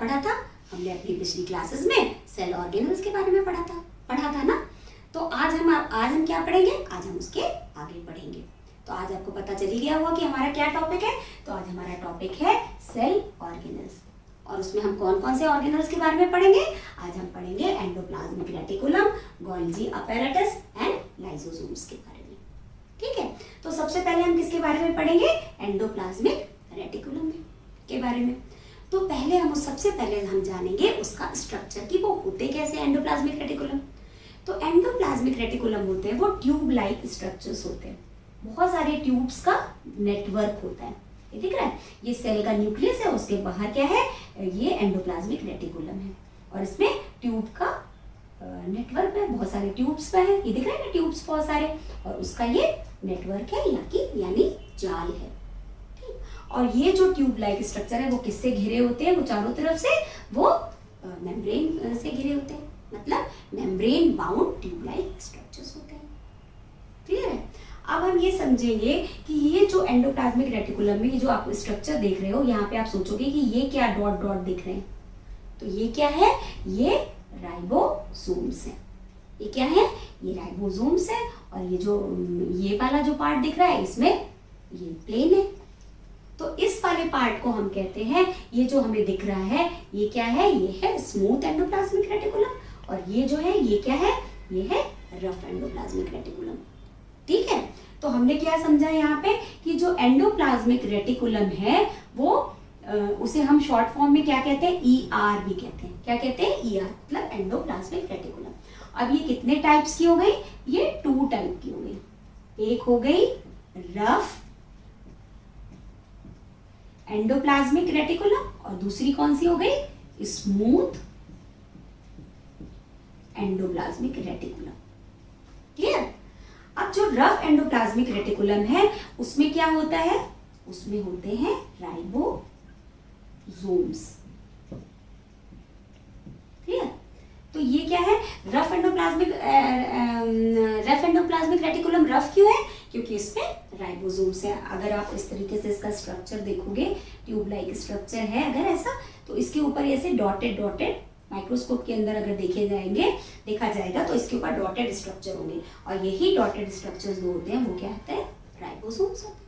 पढ़ा था? हमने अपनी पिछली क्लासेस में सेल ऑर्गेनल्स के बारे में पढ़ा था ना। तो आज हम क्या पढ़ेंगे? आज हम उसके आगे पढ़ेंगे। तो आज आपको पता चल ही गया होगा कि हमारा क्या टॉपिक है। तो आज हमारा टॉपिक है सेल ऑर्गेनल्स, और उसमें हम कौन कौन से ऑर्गेनल्स के बारे में पढ़ेंगे? आज हम पढ़ेंगे endoplasmic reticulum, Golgi apparatus and lysosomes के बारे में। ठीक है, तो सबसे पहले हम किसके बारे में पढ़ेंगे? एंडोप्लाज्मिक रेटिकुलम के बारे में। तो पहले सबसे पहले हम जानेंगे उसका स्ट्रक्चर कि वो होते कैसे एंडोप्लाज्मिक रेटिकुलम। तो एंडोप्लाज्मिक रेटिकुलम होते हैं वो ट्यूब लाइक स्ट्रक्चर्स होते हैं, बहुत सारे ट्यूब्स का नेटवर्क होता है। ये दिख रहा है, ये सेल का न्यूक्लियस है, उसके बाहर क्या है? ये एंडोप्लाज्मिक रेटिकुलम है, और इसमें ट्यूब का नेटवर्क है, बहुत सारे ट्यूब्स पे है। ये दिख रहा है ना, ट्यूब्स बहुत सारे, और उसका ये नेटवर्क है यानी जाल है। और ये जो ट्यूब लाइक स्ट्रक्चर है वो किससे घिरे होते हैं? वो चारों तरफ से वो मेम्ब्रेन से घिरे होते हैं, मतलब membrane bound tube like structures होते हैं। क्लियर है? अब हम ये समझेंगे कि ये जो एंडोप्लाज्मिक रेटिकुलम में ये जो आप स्ट्रक्चर देख रहे हो, यहाँ पे आप सोचोगे कि ये क्या डॉट डॉट दिख रहे हैं। तो ये क्या है? ये राइबोसोम्स है। ये क्या है? ये राइबोसोम्स है। और ये जो ये वाला जो पार्ट दिख रहा है, इसमें ये प्लेन है। तो इस वाले पार्ट को हम कहते हैं, ये जो हमें दिख रहा है ये क्या है? ये है स्मूथ एंडोप्लाज्मिक रेटिकुलम, और ये जो है ये क्या है? ये है रफ एंडोप्लाज्मिक रेटिकुलम। ठीक है, तो हमने क्या समझा यहाँ पे कि जो एंडोप्लाज्मिक रेटिकुलम है वो उसे हम शॉर्ट फॉर्म में क्या कहते हैं? ER भी कहते हैं। क्या कहते हैं? ER मतलब एंडोप्लाज्मिक रेटिकुलम। अब ये कितने टाइप्स की हो गई? ये 2 टाइप की हो गई। एक हो गई रफ एंडोप्लाज्मिक रेटिकुलम, और दूसरी कौन सी हो गई? Smooth endoplasmic reticulum. क्लियर? अब जो रफ एंडोप्लाज्मिक रेटिकुलम है उसमें क्या होता है? उसमें होते हैं राइबोसोम्स। क्लियर? तो ये क्या है? रफ एंडोप्लाज्मिक रेटिकुलम रफ क्यों है? क्योंकि इसमें राइबोसोम्स है। अगर आप इस तरीके से इसका स्ट्रक्चर देखोगे, ट्यूब लाइक स्ट्रक्चर है अगर ऐसा, तो इसके ऊपर ऐसे डॉटेड माइक्रोस्कोप के अंदर अगर देखा जाएगा तो इसके ऊपर डॉटेड स्ट्रक्चर होंगे, और यही डॉटेड स्ट्रक्चर्स जो होते हैं वो क्या होते हैं? राइबोसोम्स होते हैं।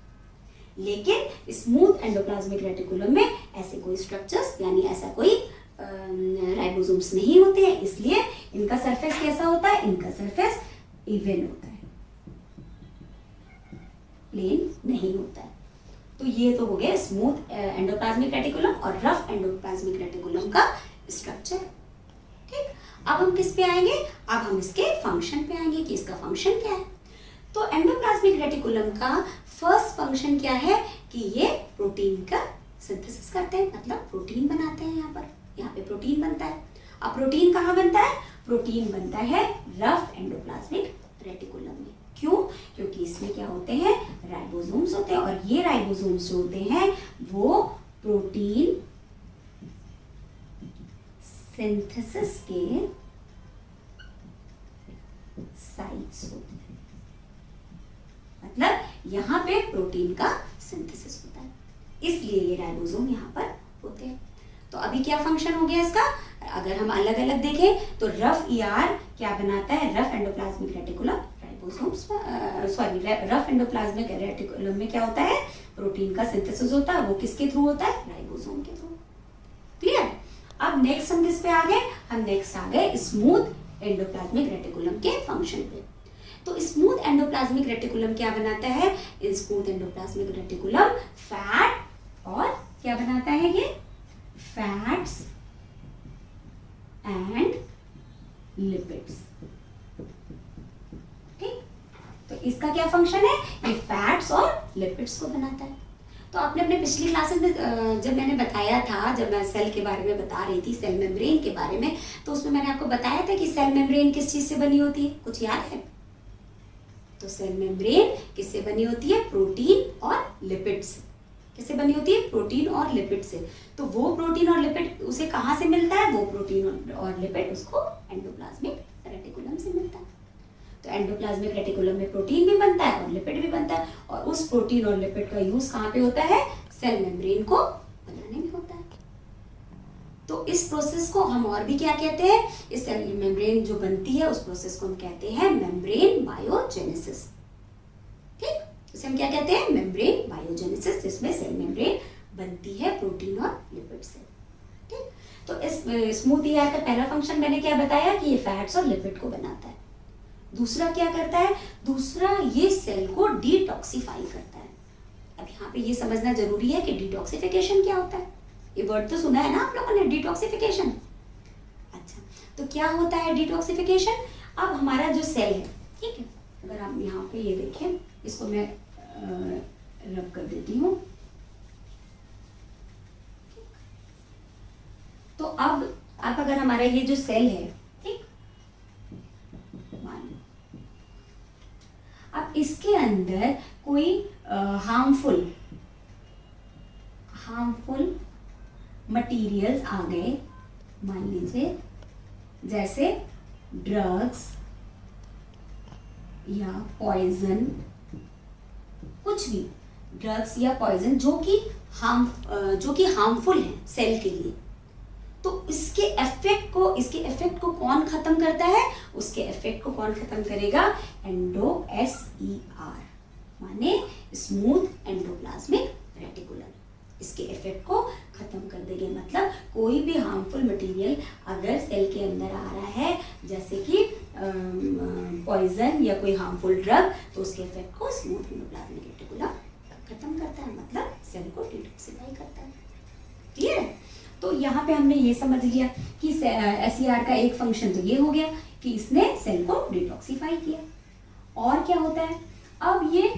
लेकिन स्मूथ एंडोप्लाज्मिक रेटिकुलम में ऐसे कोई स्ट्रक्चर्स यानी ऐसा कोई राइबोसोम्स नहीं होते हैं, इसलिए इनका सरफेस कैसा होता है? इनका सरफेस इवन होता है, प्लेन नहीं होता है। तो ये तो हो गया स्मूथ एंडोप्लाज्मिक रेटिकुलम और रफ एंडोप्लाज्मिक रेटिकुलम का स्ट्रक्चर। ठीक, अब हम किस पे आएंगे? अब हम इसके फंक्शन पे आएंगे कि इसका फंक्शन क्या है। तो एंडोप्लाज्मिक रेटिकुलम का फर्स्ट फंक्शन क्या है? कि ये प्रोटीन का सिंथेसिस करते हैं, मतलब प्रोटीन बनाते हैं। यहाँ पे प्रोटीन बनता है। अब प्रोटीन कहाँ बनता है? प्रोटीन बनता है रफ एंडोप्लाज्मिक रेटिकुलम में। क्यों? क्योंकि इसमें क्या होते हैं? राइबोसोम्स होते हैं, और ये राइबोसोम्स जो होते हैं वो प्रोटीन सिंथेसिस के साइट्स होते हैं, मतलब यहाँ पे प्रोटीन का सिंथेसिस होता है, इसलिए ये राइबोसोम यहाँ पर होते हैं। तो अभी क्या फंक्शन हो गया इसका? अगर हम अलग अलग देखें तो रफ ER क्या बनाता है? Rough endoplasmic reticulum rough endoplasmic reticulum में क्या होता है? प्रोटीन का सिंथेसिस होता है। वो किसके थ्रू होता है? राइबोसोम के थ्रू। क्लियर? अब नेक्स्ट हम किस पे आ गए? हम नेक्स्ट आ गए स्मूथ एंडोप्लाज्मिक रेटिकुलम के फंक्शन पे। तो स्मूथ एंडोप्लाज्मिक रेटिकुलम क्या बनाता है? स्मूथ एंडोप्लाज्मिक रेटिकुलम फैट और क्या बनाता है? ये फैट्स एंड लिपिड्स। ठीक, तो इसका क्या फंक्शन है? ये फैट्स और लिपिड्स को बनाता है। तो आपने अपने पिछली क्लासेस में जब मैंने बताया था, जब मैं सेल के बारे में बता रही थी, सेल मेम्ब्रेन के बारे में, तो उसमें मैंने आपको बताया था कि सेल मेम्ब्रेन किस चीज से बनी होती है? कुछ याद है? तो सेल मेम्ब्रेन किससे बनी होती है? प्रोटीन और लिपिड से। किससे बनी होती है? प्रोटीन और लिपिड से। तो वो प्रोटीन और लिपिड उसे कहाँ से मिलता है? वो प्रोटीन और लिपिड उसको एंडोप्लाज्मिक रेटिकुलम से मिलता है। तो एंडोप्लाज्मिक रेटिकुलम में प्रोटीन भी बनता है और लिपिड भी बनता है, और उस प्रोटीन और लिपिड का यूज कहाँ पे होता है? सेल मेम्ब्रेन को बनाने में होता है। तो इस प्रोसेस को हम और भी क्या कहते हैं, इस सेल मेम्ब्रेन जो बनती है उस प्रोसेस को हम कहते हैं मेम्ब्रेन बायोजेनेसिस। ठीक, इसे हम क्या कहते हैं, मेम्ब्रेन बायोजेनेसिस, जिसमें सेल मेम्ब्रेन बनती है प्रोटीन और लिपिड से। ठीक, तो इस स्मूथ ईआर का पहला फंक्शन मैंने क्या बताया कि ये फैट्स और लिपिड को बनाता है। दूसरा क्या करता है, दूसरा ये सेल को डिटॉक्सिफाई करता है। अब यहाँ पे ये समझना जरूरी है कि डिटॉक्सिफिकेशन क्या होता है। ये वर्ड तो सुना है ना आप लोगों ने, डिटॉक्सिफिकेशन। अच्छा, तो क्या होता है डिटॉक्सिफिकेशन। अब हमारा जो सेल है, ठीक है, अगर आप यहाँ पे ये देखें, इसको मैं रब कर देती हूँ। तो अब अगर हमारा ये जो सेल है, ठीक, मान, अब इसके अंदर कोई हार्मफुल मटेरियल्स आ गए, मान लीजिए जैसे ड्रग्स या पॉइजन, कुछ भी ड्रग्स या पॉइजन जो कि हार्मफुल है सेल के लिए, तो इसके इफेक्ट को कौन खत्म करता है, उसके इफेक्ट को कौन खत्म करेगा, एंडोएसईआर, माने स्मूथ एंडोप्लाज्मिक रेटिकुलम, इसके इफेक्ट को खत्म कर देंगे। मतलब कोई भी हार्मफुल मटेरियल अगर सेल के अंदर आ रहा है, जैसे कि पॉइजन या कोई हार्मफुल ड्रग, तो उसके इफेक्ट को स्मूथ एंडोप्लाज्मिक रेटिकुलम खत्म करता है, मतलब सेल को डिटॉक्सिफाई करता है। क्लियर है। तो यहाँ पे हमने ये समझ लिया कि एसईआर का एक फंक्शन तो ये हो गया कि इसने सेल को डिटॉक्सिफाई किया। और क्या होता है, अब ये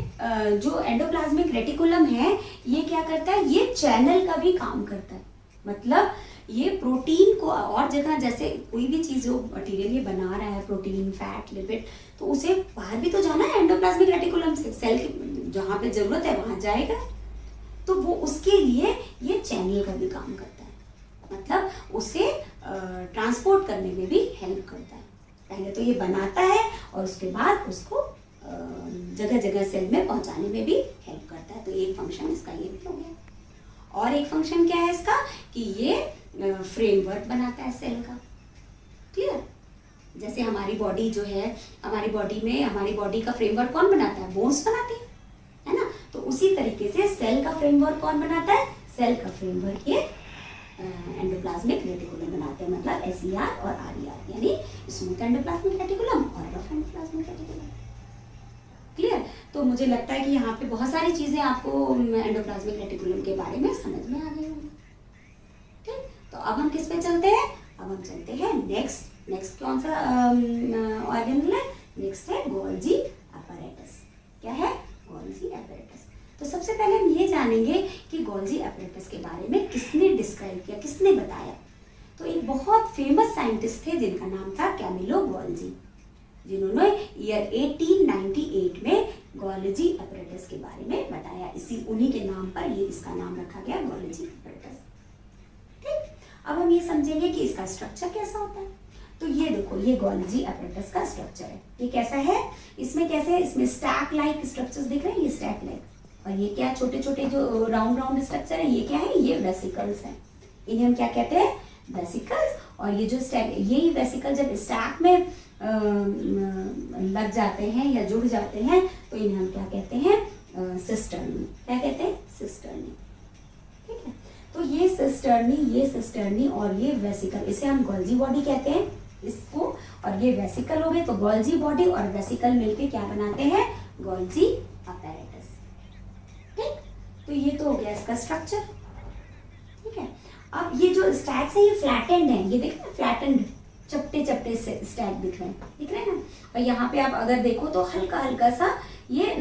जो एंडोप्लाज्मिक रेटिकुलम है ये क्या करता है, ये चैनल का भी काम करता है। मतलब ये प्रोटीन को और जगह, जैसे कोई भी चीज जो मटेरियल ये बना रहा है, प्रोटीन, फैट, लिपिड, तो उसे बाहर भी तो जाना है एंडोप्लाज्मिक रेटिकुलम से, सेल की जहाँ पे जरूरत है वहां जाएगा, तो वो उसके लिए ये चैनल का भी काम करता है। मतलब उसे ट्रांसपोर्ट करने में भी हेल्प करता है। पहले तो ये बनाता है और उसके बाद उसको जगह जगह सेल में पहुंचाने में भी हेल्प करता है। तो एक फंक्शन इसका ये भी हो गया। और एक फंक्शन क्या है इसका कि ये फ्रेमवर्क बनाता है सेल का। क्लियर। जैसे हमारी बॉडी जो है, हमारी बॉडी का फ्रेमवर्क कौन बनाता है, बोन्स बनाती है ना। तो उसी तरीके से सेल का फ्रेमवर्क कौन बनाता है, सेल का फ्रेमवर्क ये एंडोप्लाज्मिक रेटिकुलम बनाते हैं। मतलब एसईआर और आरईआर, यानी स्मूथ एंडोप्लाज्मिक रेटिकुलम और रफ एंडोप्लाज्मिक रेटिकुलम। क्लियर। तो मुझे लगता है कि यहाँ पे बहुत सारी चीजें आपको एंडोप्लाज्मिक रेटिकुलम के बारे में समझ में आ गई होंगी। ठीक, तो अब हम किस पे चलते हैं, अब हम चलते हैं नेक्स्ट कौन सा ऑर्गेनल है, नेक्स्ट है गोल्जी अपैरेटस। क्या है, गोल्जी अपैरेटस। तो सबसे पहले हम ये जानेंगे कि गोल्जी अपैरेटस के बारे में किसने डिस्क्राइब किया, किसने बताया। तो एक बहुत फेमस साइंटिस्ट थे जिनका नाम था कैमिलो गोल्जी, जिन्होंने ईयर 1898 में गोल्जी अपैरेटस के बारे में बताया। उन्हीं के नाम पर ये इसका नाम रखा गया, गोल्जी अपैरेटस। ठीक, अब हम ये समझेंगे कि इसका स्ट्रक्चर कैसा होता है। तो ये देखो, ये गोल्जी अपैरेटस का स्ट्रक्चर है। ये कैसा है, इसमें कैसे है, इसमें स्टैक लाइक स्ट्रक्चर्स दिख रहे हैं, ये स्टैक लाइक। और ये क्या छोटे छोटे जो राउंड स्ट्रक्चर है, ये क्या है, ये वेसिकल्स हैं। इन्हें हम क्या कहते हैं, वेसिकल्स। और ये जो स्टैक, यही वेसिकल जब स्टैक में लग जाते हैं या जुड़ जाते हैं तो इन्हें हम क्या कहते हैं, सिस्टर्नी। क्या कहते हैं, सिस्टर्नी। ठीक है। तो ये सिस्टर्नी और ये वेसिकल, इसे हम गोल्जी बॉडी कहते हैं इसको। और ये वेसिकल हो गए, तो गोल्जी बॉडी और वेसिकल मिलके क्या बनाते हैं, गोल्जी अपैरेटस। ठीक, तो ये तो हो गया इसका स्ट्रक्चर। ठीक है। अब ये जो स्टैक्स है ये फ्लैटेंड है, ये देख रहे, फ्लैटेंड चपटे से स्टैक दिख रहे हैं ना। और यहाँ पे आप अगर देखो तो हल्का सा ये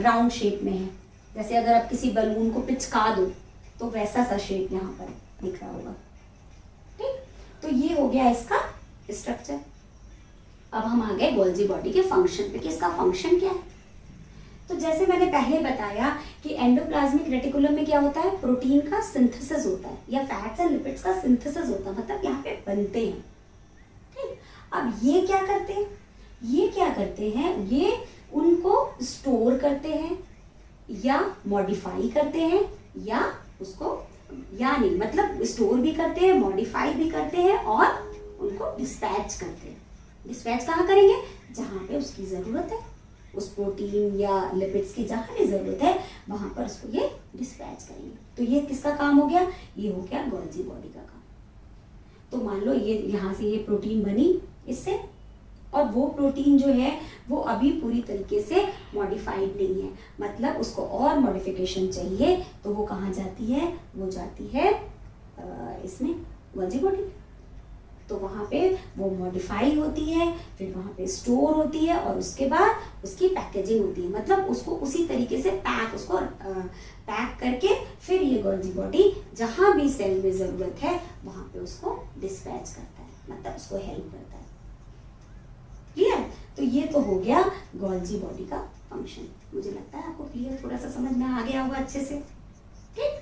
राउंड शेप में है, जैसे अगर आप किसी बलून को पिचका दो तो वैसा सा शेप यहाँ पर दिख रहा होगा। ठीक, तो ये हो गया इसका स्ट्रक्चर। अब हम आ गए गोल्जी बॉडी के फंक्शन पे कि इसका फंक्शन क्या है। तो जैसे मैंने पहले बताया कि एंडोप्लाज्मिक रेटिकुलम में क्या होता है, प्रोटीन का सिंथेसिस होता है या फैट्स एंड लिपिड्स का सिंथेसिस होता है, मतलब यहाँ पे बनते हैं। ठीक, अब ये क्या करते हैं, ये उनको स्टोर करते हैं या मॉडिफाई करते हैं या उसको यानी मतलब स्टोर भी करते हैं, मॉडिफाई भी करते हैं और उनको डिस्पैच करते हैं। डिस्पैच कहाँ करेंगे? जहाँ पे उसकी ज़रूरत है, उस प्रोटीन या लिपिड्स की जहाँ भी ज़रूरत है वहाँ पर उसको ये डिस्पैच करेंगे। तो ये किसका काम हो गया? ये हो गया गोल्जी बॉडी का काम। तो मान लो ये यहाँ से ये प्रोटीन बनी इससे, और वो प्रोटीन जो है वो अभी पूरी तरीके से मॉडिफाइड नहीं है, मतलब उसको और मॉडिफिकेशन चाहिए, तो वो कहाँ जाती है? वो जाती है इसमें गोल्जी बॉडी। तो वहाँ पे वो मॉडिफाई होती है, फिर वहाँ पे स्टोर होती है और उसके बाद उसकी पैकेजिंग होती है, मतलब उसको उसी तरीके से पैक करके फिर ये गोल्जी बॉडी जहाँ भी सेल में ज़रूरत है वहाँ पे उसको डिस्पैच करता है, मतलब उसको हेल्प करता है। क्लियर? तो ये तो हो गया गोल्जी बॉडी का फंक्शन। मुझे लगता है आपको क्लियर, थोड़ा सा समझ में आ गया होगा अच्छे से। ठीक,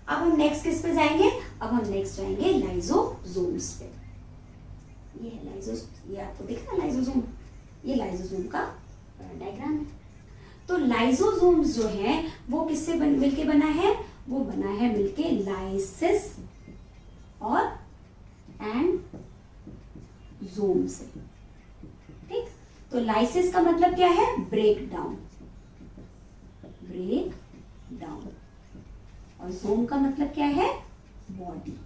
अब हम नेक्स्ट किस पे जाएंगे? अब हम नेक्स्ट जाएंगे लाइजोसोम्स पे। ये है लाइजोसोम, ये आपको दिख रहा है लाइजोसोम, ये लाइजोसोम का डायग्राम है। तो लाइजोसोम्स जो है वो किससे मिलके बना है? वो बना है मिलके लाइसिस और एंड जोम से। ठीक, तो लाइसिस का मतलब क्या है? Break down, break down. और जोम का मतलब क्या है? बॉडी,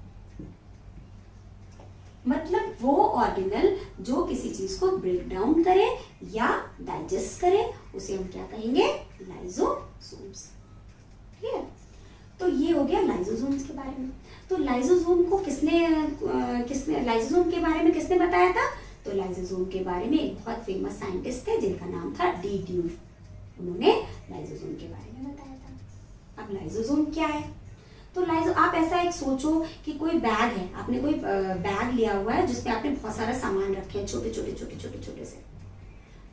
मतलब वो ऑर्गेनल जो किसी चीज को ब्रेक डाउन करे या डाइजेस्ट करे उसे हम क्या कहेंगे? लाइजोसोम्स। क्लियर? तो ये हो गया लाइजोसोम्स के बारे में। तो लाइजोसोम को किसने लाइजोसोम के बारे में किसने बताया था? तो लाइजोसोम के बारे में एक बहुत फेमस साइंटिस्ट थे जिनका नाम था डी ड्यूफ, उन्होंने लाइजोसोम के बारे में बताया था। अब लाइजोसोम क्या है? तो आप ऐसा एक सोचो कि कोई बैग है, आपने कोई बैग लिया हुआ है जिसपे आपने बहुत सारा सामान रखे हैं, छोटे छोटे से।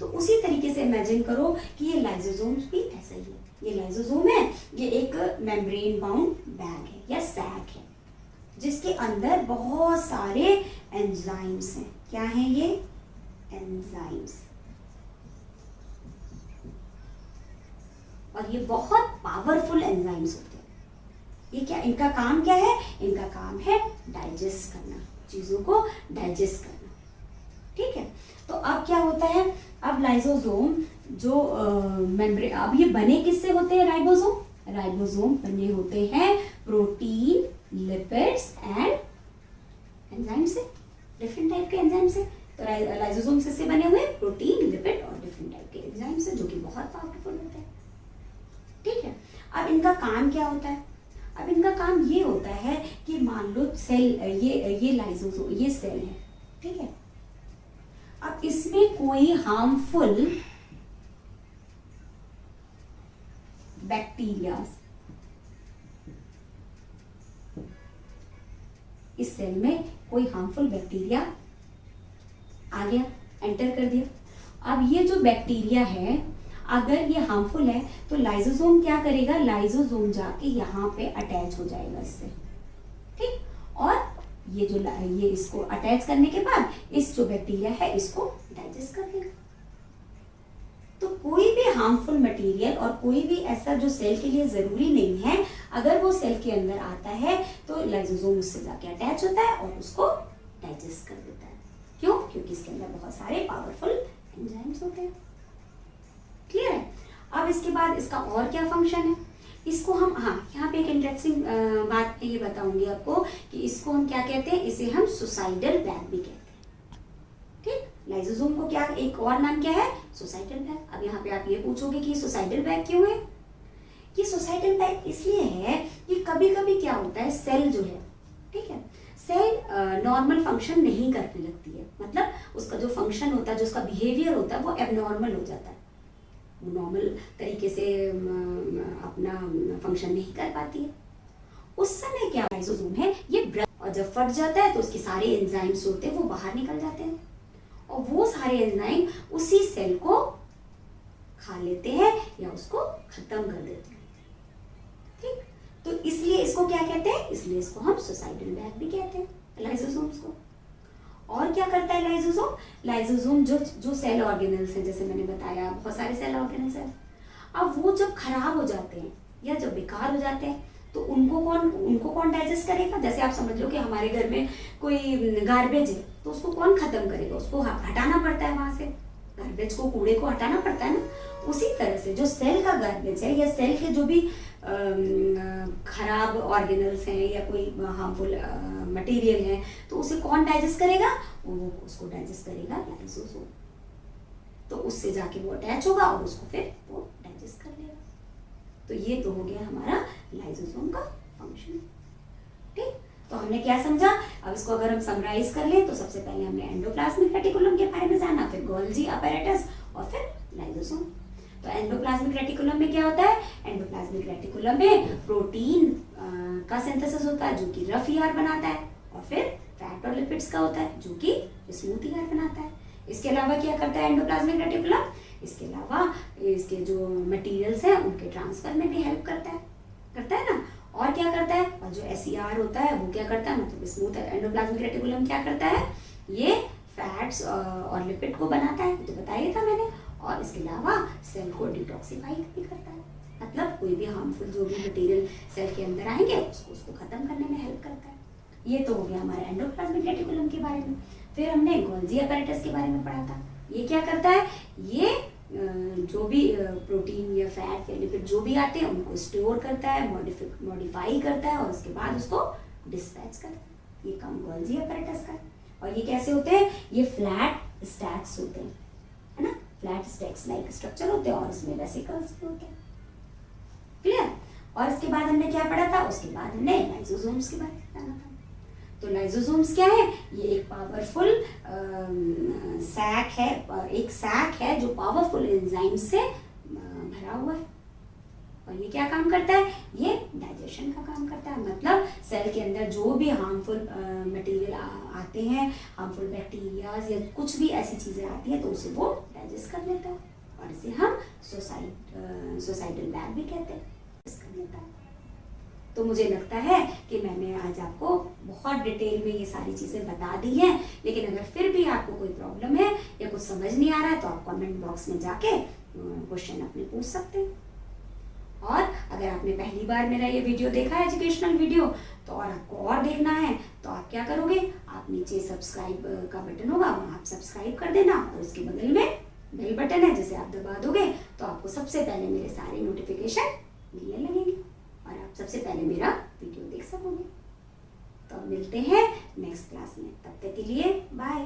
तो उसी तरीके से इमेजिन करो कि ये लाइजोसोम भी ऐसा ही है। ये लाइजोसोम है, ये एक मेम्ब्रेन बाउंड बैग है या सैक है जिसके अंदर बहुत सारे एंजाइम्स हैं। क्या हैं ये? एंजाइम्स। और ये बहुत पावरफुल एंजाइम्स होते हैं। ये क्या, इनका काम क्या है? इनका काम है डाइजेस्ट करना, चीजों को डाइजेस्ट करना। ठीक है, तो अब क्या होता है? अब लाइजोसोम जो अब ये बने किससे होते हैं? राइबोसोम बने होते हैं प्रोटीन, लिपिड्स एंड एंजाइम से, डिफरेंट टाइप के एंजाइम से। तो लाइजोसोम से बने हुए प्रोटीन, लिपिड और डिफरेंट टाइप के एंजाइम से, जो कि बहुत पावरफुल होते हैं। ठीक है, अब इनका काम क्या होता है? अब इनका काम ये होता है कि मान लो सेल, ये लाइजोसोम, ये सेल है, ठीक है। अब इसमें कोई हार्मफुल बैक्टीरिया इस सेल में कोई हार्मफुल बैक्टीरिया आ गया, एंटर कर दिया। अब ये जो बैक्टीरिया है अगर ये हार्मफुल है तो लाइजोसोम क्या करेगा? लाइजोसोम जाके यहाँ पे अटैच हो जाएगा इससे, ठीक। और ये इसको अटैच करने के बाद इस जो बैक्टीरिया है इसको डाइजेस्ट कर देगा। तो कोई भी हार्मफुल मटेरियल और कोई भी ऐसा जो सेल के लिए जरूरी नहीं है, अगर वो सेल के अंदर आता है तो लाइजोसोम उससे जाके अटैच होता है और उसको डाइजेस्ट कर देता है। क्यों? क्योंकि इसके अंदर बहुत सारे पावरफुल एंजाइम्स होते हैं। क्लियर है? अब इसके बाद इसका और क्या फंक्शन है? इसको हम, हाँ, यहाँ पे एक इंटरेस्टिंग बात ये बताऊंगी आपको कि इसको हम क्या कहते हैं? इसे हम सुसाइडल बैग भी कहते हैं, ठीक। लाइजोसोम को क्या एक और नाम क्या है? Suicidal bag. अब यहाँ पे आप ये पूछोगे कि सुसाइडल बैग क्यों है? ये सुसाइडल बैग इसलिए है कि कभी कभी क्या होता है, सेल जो है, ठीक है, सेल नॉर्मल फंक्शन नहीं करने लगती है, मतलब उसका जो फंक्शन होता है, जो उसका बिहेवियर होता है वो एबनॉर्मल हो जाता है, वो नॉर्मल तरीके से अपना फंक्शन नहीं कर पाती है। उस समय क्या लाइसोसोम है, ये और जब फट जाता है तो उसके सारे एंजाइम्स होते हैं वो बाहर निकल जाते हैं और वो सारे एंजाइम उसी सेल को खा लेते हैं या उसको खत्म कर देते हैं, ठीक। तो इसलिए इसको क्या कहते हैं? इसलिए इसको हम सुसाइडल बैग भी कहते हैं, लाइसोसोम्स को। और क्या करता है लाइसोसोम? लाइसोसोम जो सेल ऑर्गेनल्स हैं, जैसे मैंने बताया बहुत सारे सेल ऑर्गेनल्स हैं, अब वो जब खराब हो जाते हैं या जब बेकार हो जाते हैं तो उनको कौन डाइजेस्ट करेगा? जैसे आप समझ लो कि हमारे घर में कोई गार्बेज है, तो उसको कौन खत्म करेगा? उसको हटाना पड़ता है, वहां से गार्बेज को, कूड़े को हटाना पड़ता है ना। उसी तरह से जो सेल का गार्बेज है या सेल के जो भी खराब ऑर्गेनल्स हैं या कोई हार्मफुल मटेरियल है, तो उसे कौन डाइजेस्ट करेगा? वो उसको डाइजेस्ट करेगा लाइसोसोम। तो उससे जाके वो अटैच होगा और उसको फिर वो डाइजेस्ट कर लेगा। तो ये तो हो गया हमारा लाइसोसोम का फंक्शन। ठीक, तो हमने क्या समझा? अब इसको अगर हम समराइज कर लें तो सबसे पहले हमने एंडोप्लाज्मिक रेटिकुलम के बारे में जाना, फिर गोल्गी अपैरेटस और फिर लाइसोसोम। तो एंडोप्लाज्मिक रेटिकुलम में क्या होता है? एंडोप्लाज्मिक रेटिकुलम में प्रोटीन का सिंथेसिस होता है जो कि रफ ईआर बनाता है, और फिर फैट और लिपिड्स का होता है जो कि स्मूथ ईआर बनाता है। इसके अलावा क्या करता है एंडोप्लाज्मिक रेटिकुलम? इसके अलावा इसके जो मटेरियल्स हैं उनके ट्रांसफर में भी हेल्प करता है ना। और क्या करता है? और जो एसईआर होता है वो क्या करता है, मतलब स्मूथ एंडोप्लाज्मिक रेटिकुलम क्या करता है? ये फैट्स और लिपिड को बनाता है, तो बताया था मैंने। और इसके अलावा सेल को डिटॉक्सिफाई भी करता है, मतलब कोई भी हार्मफुल जो भी मटेरियल सेल के अंदर आएंगे उसको खत्म करने में हेल्प करता है। ये तो हो गया हमारे एंडोप्लाज्मिक रेटिकुलम के बारे में। फिर हमने गोल्गी अपैरेटस के बारे में पढ़ा था। ये क्या करता है? ये जो भी प्रोटीन या फैट या लिपिड जो भी आते हैं उनको स्टोर करता है, मॉडिफाई करता है और उसके बाद उसको डिस्पैच करता है। ये काम गोल्गी अपैरेटस का है। और ये कैसे होते हैं? ये फ्लैट स्टैक्स होते हैं, है ना, फ्लैट स्टैक्स लाइक स्ट्रक्चर होते हैं और इसमें वेसिकल्स भी होते हैं। क्लियर? और इसके बाद हमने क्या पढ़ा था? उसके बाद हमने लाइसोसोम्स के बारे में जाना था। तो लाइसोसोम्स क्या है? ये एक पावरफुल सैक है जो पावरफुल एंजाइम से भरा हुआ है। और ये क्या काम करता है? ये डाइजेशन का काम करता है, मतलब सेल के अंदर जो भी हार्मफुल मटेरियल आते हैं, हार्मफुल बैक्टीरियाज या कुछ भी ऐसी चीजें आती हैं, तो उसे वो डाइजेस्ट कर लेता है। और इसे हम सोसाइटल बैग भी कहते हैं, कर लेता है। तो मुझे लगता है कि मैंने आज आपको बहुत डिटेल में ये सारी चीज़ें बता दी हैं। लेकिन अगर फिर भी आपको कोई प्रॉब्लम है या कुछ समझ नहीं आ रहा है तो आप कमेंट बॉक्स में जाके क्वेश्चन अपने पूछ सकते हैं। और अगर आपने पहली बार मेरा ये वीडियो देखा है, एजुकेशनल वीडियो, तो और आपको और देखना है तो आप क्या करोगे? आप नीचे सब्सक्राइब का बटन होगा, वहाँ आप सब्सक्राइब कर देना और उसके बगल में बेल बटन है जिसे आप दबा दोगे तो आपको सबसे पहले मेरे सारे नोटिफिकेशन मिलने लगेंगे और आप सबसे पहले मेरा वीडियो देख सकोगे। तो अब मिलते हैं नेक्स्ट क्लास में, तब तक के लिए बाय।